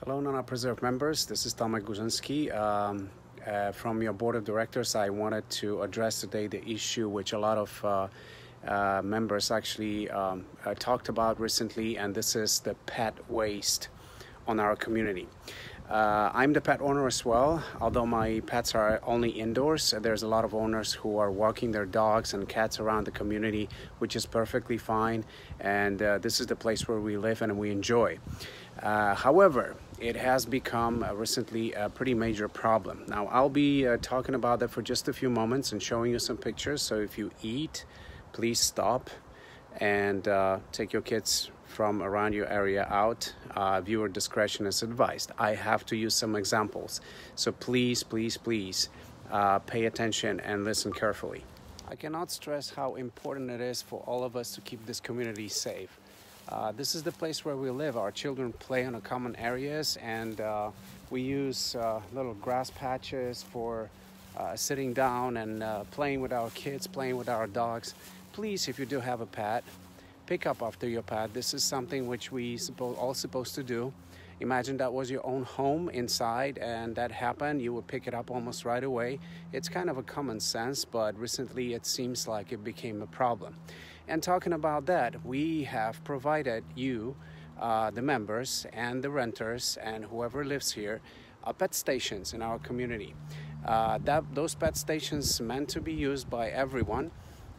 Hello, Nona Preserve members. This is Tomek Guzynski. From your board of directors, I wanted to address today the issue which a lot of members actually talked about recently, and this is the pet waste on our community. I'm the pet owner as well. Although my pets are only indoors, there's a lot of owners who are walking their dogs and cats around the community, which is perfectly fine, and this is the place where we live and we enjoy. However, it has become recently a pretty major problem. Now, I'll be talking about that for just a few moments and showing you some pictures. So if you eat, please stop and take your kids from around your area out. Viewer discretion is advised. I have to use some examples, so please pay attention and listen carefully. I cannot stress how important it is for all of us to keep this community safe. This is the place where we live. Our children play on the common areas, and we use little grass patches for sitting down and playing with our kids, playing with our dogs. Please, if you do have a pet, pick up after your pet. This is something which we all supposed to do. Imagine that was your own home inside and that happened, you would pick it up almost right away. It's kind of a common sense, but recently it seems like it became a problem. And talking about that, we have provided you, the members and the renters and whoever lives here, pet stations in our community. Those pet stations meant to be used by everyone.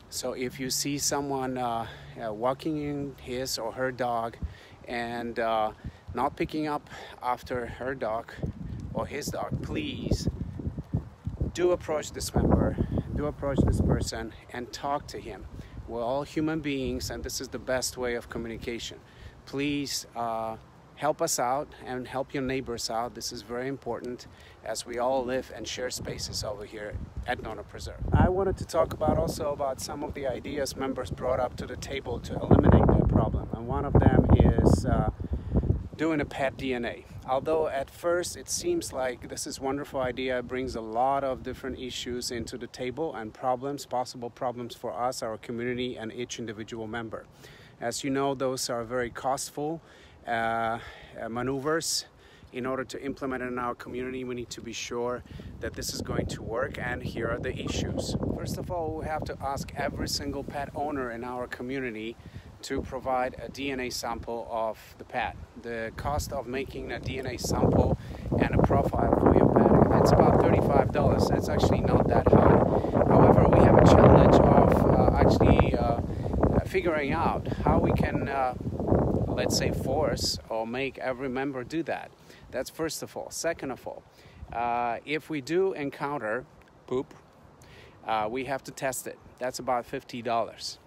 So if you see someone walking in his or her dog and not picking up after her dog or his dog, please do approach this member, do approach this person and talk to him. We're all human beings, and this is the best way of communication. Please help us out and help your neighbors out. This is very important as we all live and share spaces over here at Nona Preserve. I wanted to talk also about some of the ideas members brought up to the table to eliminate that problem, and one of them is doing a pet DNA. Although at first it seems like this is a wonderful idea, it brings a lot of different issues into the table and problems, possible problems for us, our community, and each individual member. As you know, those are very costful maneuvers. In order to implement it in our community, we need to be sure that this is going to work, and here are the issues. First of all, we have to ask every single pet owner in our community to provide a DNA sample of the pet. The cost of making a DNA sample and a profile for your pet, it's about $35. That's actually not that high. However, we have a challenge of actually figuring out how we can let's say force or make every member do that. That's first of all. Second of all, if we do encounter poop, we have to test it. That's about $50.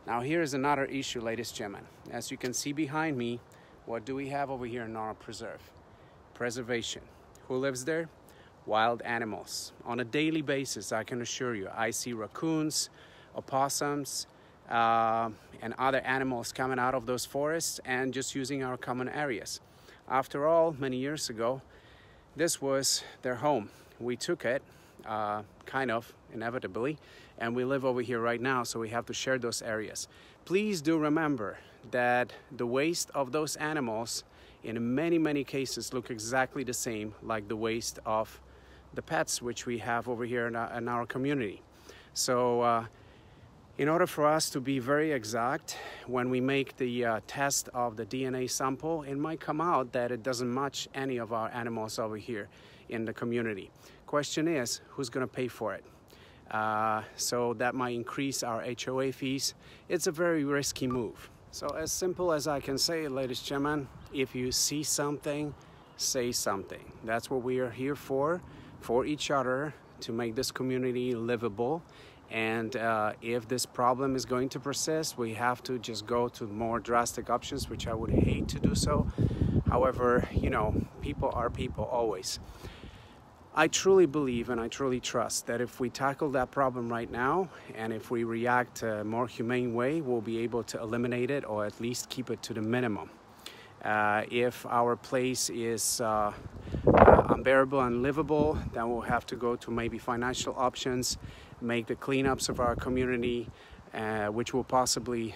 Now here is another issue, ladies and gentlemen. As you can see behind me, what do we have over here in Nona Preserve? Preservation. Who lives there? Wild animals. On a daily basis, I can assure you, I see raccoons, opossums, and other animals coming out of those forests and just using our common areas. After all, many years ago, this was their home. We took it, kind of inevitably, and we live over here right now, so we have to share those areas. Please do remember that the waste of those animals in many cases look exactly the same like the waste of the pets which we have over here in our community. So in order for us to be very exact, when we make the test of the DNA sample, it might come out that it doesn't match any of our animals over here in the community. Question is, who's going to pay for it? So that might increase our HOA fees. It's a very risky move. So as simple as I can say, ladies and gentlemen, if you see something, say something. That's what we are here for each other, to make this community livable. And if this problem is going to persist, we have to just go to more drastic options, which I would hate to do so. However, you know, people are people always. I truly believe and I truly trust that if we tackle that problem right now, and if we react a more humane way, we'll be able to eliminate it or at least keep it to the minimum. If our place is unbearable and unlivable, then we'll have to go to maybe financial options, make the cleanups of our community, which will possibly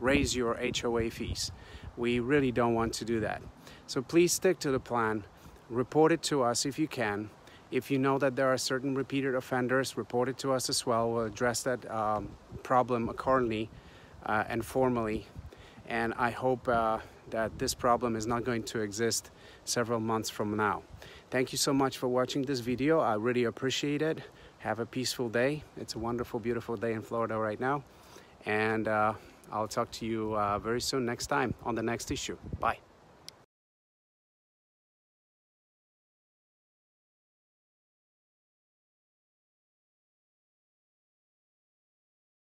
raise your HOA fees. We really don't want to do that. So please stick to the plan. Report it to us if you can. If you know that there are certain repeated offenders, report it to us as well. We'll address that problem accordingly and formally. And I hope that this problem is not going to exist several months from now. Thank you so much for watching this video. I really appreciate it. Have a peaceful day. It's a wonderful, beautiful day in Florida right now. And I'll talk to you very soon next time on the next issue. Bye.